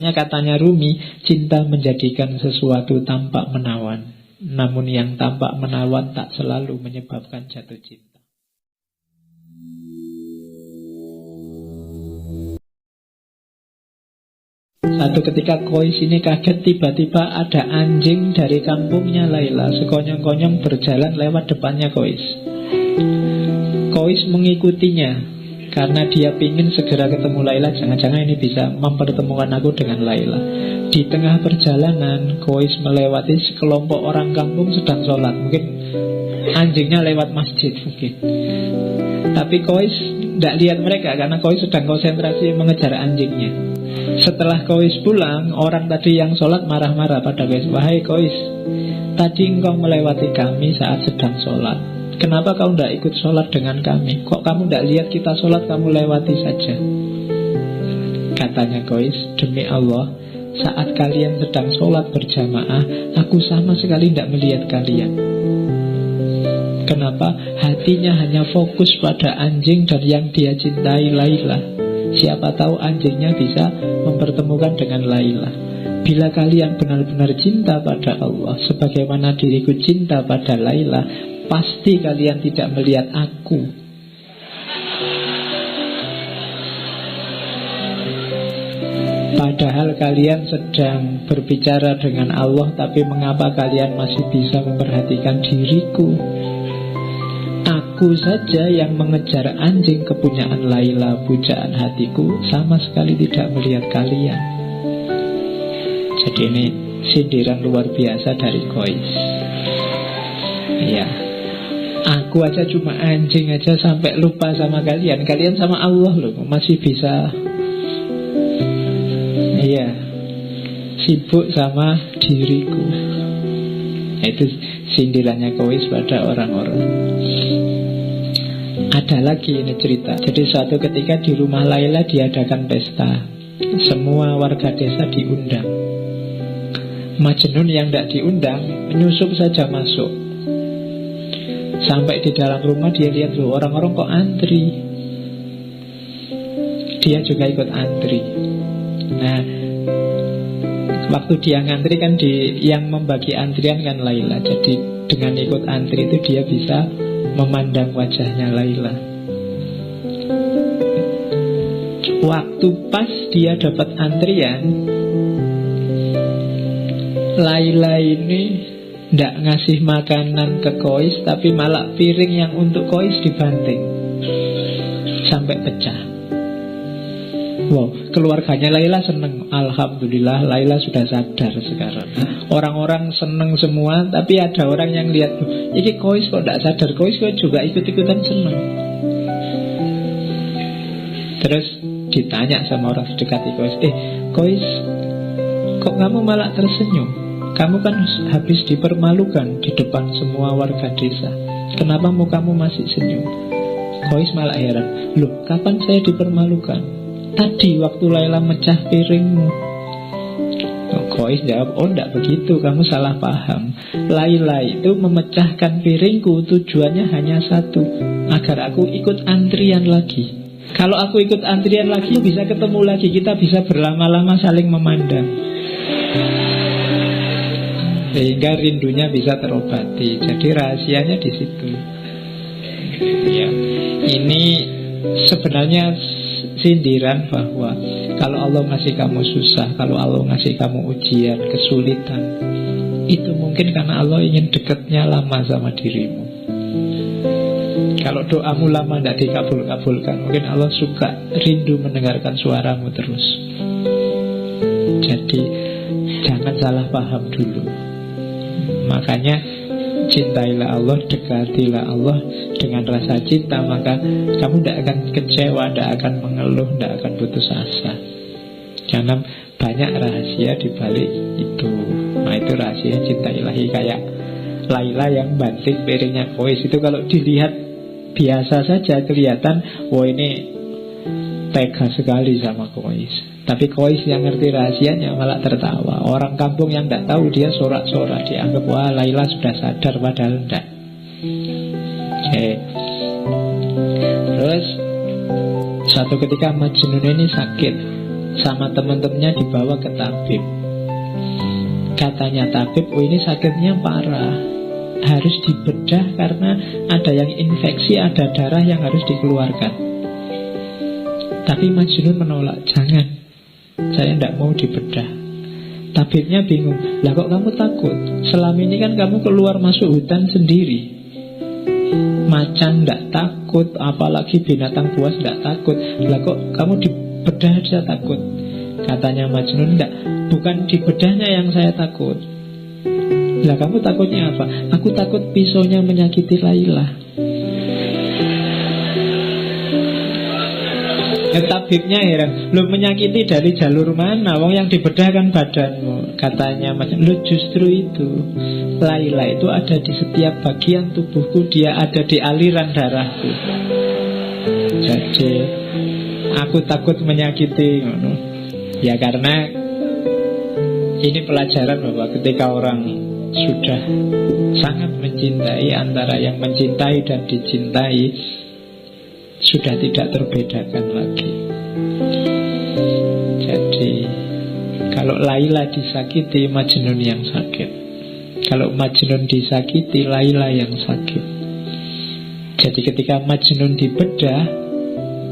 Katanya Rumi, cinta menjadikan sesuatu tampak menawan. Namun yang tampak menawan tak selalu menyebabkan jatuh cinta. Satu ketika Kois ini kaget, tiba-tiba ada anjing dari kampungnya Laila sekonyong-konyong berjalan lewat depannya Kois. Kois mengikutinya karena dia ingin segera ketemu Laila. Jangan-jangan ini bisa mempertemukan aku dengan Laila. Di tengah perjalanan Kois melewati sekelompok orang kampung sedang sholat. Mungkin anjingnya lewat masjid mungkin. Tapi Kois tidak lihat mereka karena Kois sedang konsentrasi mengejar anjingnya. Setelah Kois pulang, orang tadi yang sholat marah-marah pada Kois. Wahai Kois, tadi engkau melewati kami saat sedang sholat. Kenapa kau tidak ikut sholat dengan kami? Kok kamu tidak lihat kita sholat, kamu lewati saja? Katanya Kois, demi Allah, saat kalian sedang sholat berjamaah, aku sama sekali tidak melihat kalian. Kenapa? Hatinya hanya fokus pada anjing dan yang dia cintai, Laila. Siapa tahu anjingnya bisa mempertemukan dengan Laila. Bila kalian benar-benar cinta pada Allah sebagaimana diriku cinta pada Laila, pasti kalian tidak melihat aku. Padahal kalian sedang berbicara dengan Allah, tapi mengapa kalian masih bisa memperhatikan diriku? Aku saja yang mengejar anjing kepunyaan Laila, pujaan hatiku, sama sekali tidak melihat kalian. Jadi ini sindiran luar biasa dari Kois. Ya, aku aja cuma anjing aja sampai lupa sama kalian. Kalian sama Allah loh, masih bisa. Iya, sibuk sama diriku. Itu sindirannya Kois pada orang-orang. Ada lagi ini cerita. Jadi suatu ketika di rumah Laila diadakan pesta. Semua warga desa diundang. Majnun yang tidak diundang menyusup saja masuk. Sampai di dalam rumah dia lihat loh, orang-orang kok antri. Dia juga ikut antri. Nah, waktu dia ngantri kan yang membagi antrian kan Laila. Jadi dengan ikut antri itu dia bisa memandang wajahnya Laila. Waktu pas dia dapat antrian, Laila ini tidak ngasih makanan ke Kois, tapi malah piring yang untuk Kois dibanting sampai pecah. Wow, keluarganya Laila seneng. Alhamdulillah Laila sudah sadar sekarang. Orang-orang seneng semua, tapi ada orang yang lihat, ini Kois kok tidak sadar. Kois kok juga ikut-ikutan seneng. Terus ditanya sama orang sedekat Kois, Kois, kok kamu malah tersenyum? Kamu kan habis dipermalukan di depan semua warga desa. Kenapa mukamu masih senyum? Kois malah heran, loh kapan saya dipermalukan? Tadi waktu Laila mecah piringmu. Kois jawab, oh enggak begitu, kamu salah paham. Laila itu memecahkan piringku tujuannya hanya satu, agar aku ikut antrian lagi. Kalau aku ikut antrian lagi bisa ketemu lagi, kita bisa berlama-lama saling memandang, sehingga rindunya bisa terobati. Jadi rahasianya di situ. Ya, ini sebenarnya sindiran bahwa kalau Allah ngasih kamu susah, kalau Allah ngasih kamu ujian, kesulitan, itu mungkin karena Allah ingin dekatnya lama sama dirimu. Kalau doamu lama tidak dikabul-kabulkan, mungkin Allah suka rindu mendengarkan suaramu terus. Jadi jangan salah paham dulu. Makanya cintailah Allah, dekatilah Allah dengan rasa cinta, maka kamu tidak akan kecewa, tidak akan mengeluh, tidak akan putus asa. Karena banyak rahasia di balik itu. Nah itu rahasia cinta ilahi. Kayak Laila yang banting piringnya Kois itu, kalau dilihat biasa saja kelihatan, wah ini tega sekali sama Kois. Tapi Kois yang ngerti rahasianya malah tertawa. Orang kampung yang tidak tahu dia sorak-sorak, dianggap wah Laila sudah sadar, padahal tidak. Oke. Terus suatu ketika Majnun ini sakit. sama teman-temannya dibawa ke tabib. Katanya tabib, oh ini sakitnya parah, harus dibedah karena ada yang infeksi, ada darah yang harus dikeluarkan. Tapi Majnun menolak, jangan, saya tidak mau dibedah. Tabibnya bingung, lah kok kamu takut? Selama ini kan kamu keluar masuk hutan sendiri, macan tidak takut, apalagi binatang buas tidak takut. Lah kok kamu dibedah aja takut? Katanya Majnun, enggak, bukan dibedahnya yang saya takut. Lah kamu takutnya apa? Aku takut pisaunya menyakiti Laila. Tabibnya heran, lu menyakiti dari jalur mana? Wong yang dibedah kan badanmu. Katanya Majnun, lu justru itu, Laila itu ada di setiap bagian tubuhku, dia ada di aliran darahku. Jadi aku takut menyakiti. Ya karena ini pelajaran bahwa ketika orang sudah sangat mencintai, antara yang mencintai dan dicintai sudah tidak terbedakan lagi. Jadi kalau Laila disakiti, Majnun yang sakit. Kalau Majnun disakiti, Laila yang sakit. Jadi ketika Majnun dibedah,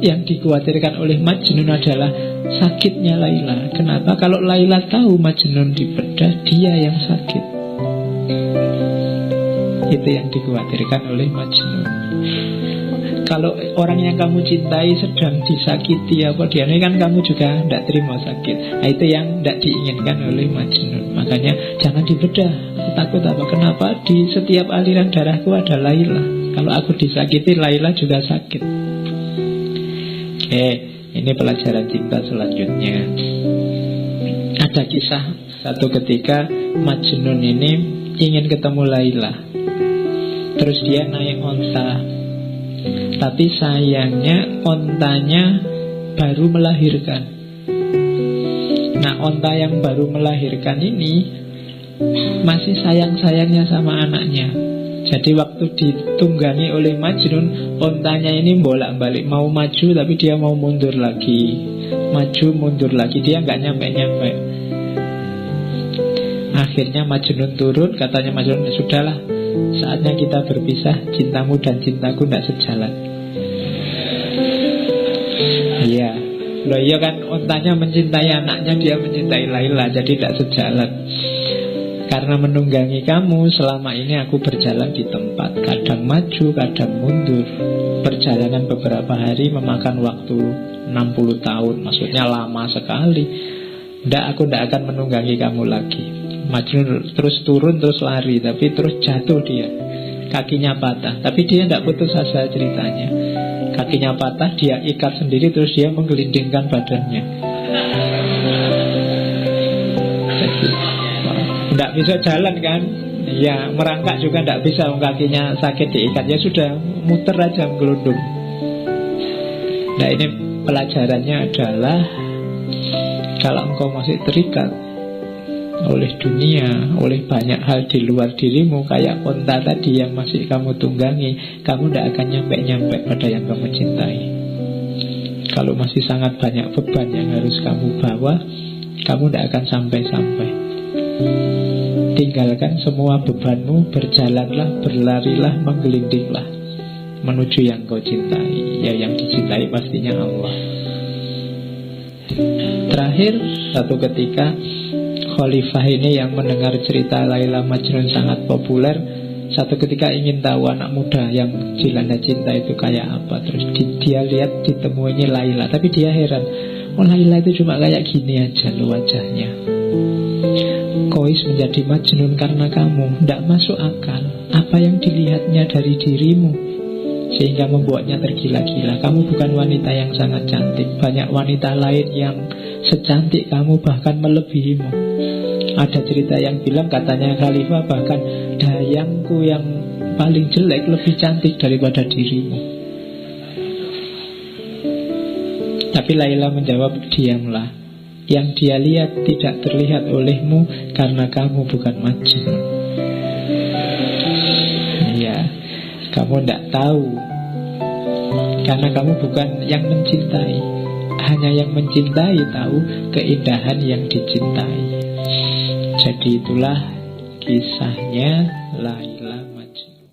yang dikhawatirkan oleh Majnun adalah sakitnya Laila. Kenapa? Kalau Laila tahu Majnun dibedah, dia yang sakit. Itu yang dikhawatirkan oleh Majnun. Kalau orang yang kamu cintai sedang disakiti apa dia, ini kan kamu juga tidak terima sakit. Nah, itu yang tidak diinginkan oleh Majnun. Makanya jangan dibedah. Aku takut apa? Kenapa? Di setiap aliran darahku ada Laila. Kalau aku disakiti, Laila juga sakit. Oke, ini pelajaran cinta selanjutnya. Ada kisah satu ketika Majnun ini ingin ketemu Laila. Terus dia naik onta. Tapi sayangnya ontanya baru melahirkan. Nah, onta yang baru melahirkan ini masih sayang-sayangnya sama anaknya. Jadi waktu ditunggangi oleh Majnun, ontanya ini bolak-balik, mau maju tapi dia mau mundur lagi, maju mundur lagi, dia nggak nyampe-nyampe. Akhirnya Majnun turun, katanya Majnun, sudahlah, saatnya kita berpisah, cintamu dan cintaku tidak sejalan. Iya, loh iya kan, ontanya mencintai anaknya, dia mencintai Laila, jadi tidak sejalan. Karena menunggangi kamu, selama ini aku berjalan di tempat, kadang maju, kadang mundur. Perjalanan beberapa hari memakan waktu 60 tahun, maksudnya lama sekali. Aku tidak akan menunggangi kamu lagi. Majnun terus turun, terus lari, tapi terus jatuh dia. Kakinya patah, tapi dia tidak putus asa ceritanya. Kakinya patah, dia ikat sendiri, terus dia menggelindingkan badannya. Tidak bisa jalan kan? Ya, merangkak juga tidak bisa, kakinya sakit diikat. Ya sudah, muter aja gelundung. Nah, ini pelajarannya adalah kalau engkau masih terikat oleh dunia, oleh banyak hal di luar dirimu, kayak onta tadi yang masih kamu tunggangi, kamu tidak akan nyampe-nyampe pada yang kamu cintai. Kalau masih sangat banyak beban yang harus kamu bawa, kamu tidak akan sampai-sampai. Tinggalkan semua bebanmu, berjalanlah, berlarilah, menggelindinglah menuju yang kau cintai. Ya, yang dicintai pastinya Allah. Terakhir, satu ketika Khalifah ini yang mendengar cerita Laila Majnun sangat populer, satu ketika ingin tahu anak muda yang dilanda cinta itu kayak apa. Terus dia lihat ditemuinya Laila, tapi dia heran, oh Laila itu cuma kayak gini aja loh wajahnya. Qais menjadi Majnun karena kamu, tidak masuk akal apa yang dilihatnya dari dirimu sehingga membuatnya tergila-gila. Kamu bukan wanita yang sangat cantik, banyak wanita lain yang secantik kamu, bahkan melebihimu. Ada cerita yang bilang, katanya Khalifah, bahkan dayangku yang paling jelek lebih cantik daripada dirimu. Tapi Laila menjawab, diamlah. Yang dia lihat tidak terlihat olehmu karena kamu bukan Majnun. Ya, kamu tidak tahu karena kamu bukan yang mencintai. hanya yang mencintai tahu keindahan yang dicintai. Jadi itulah kisahnya Laila Majnun.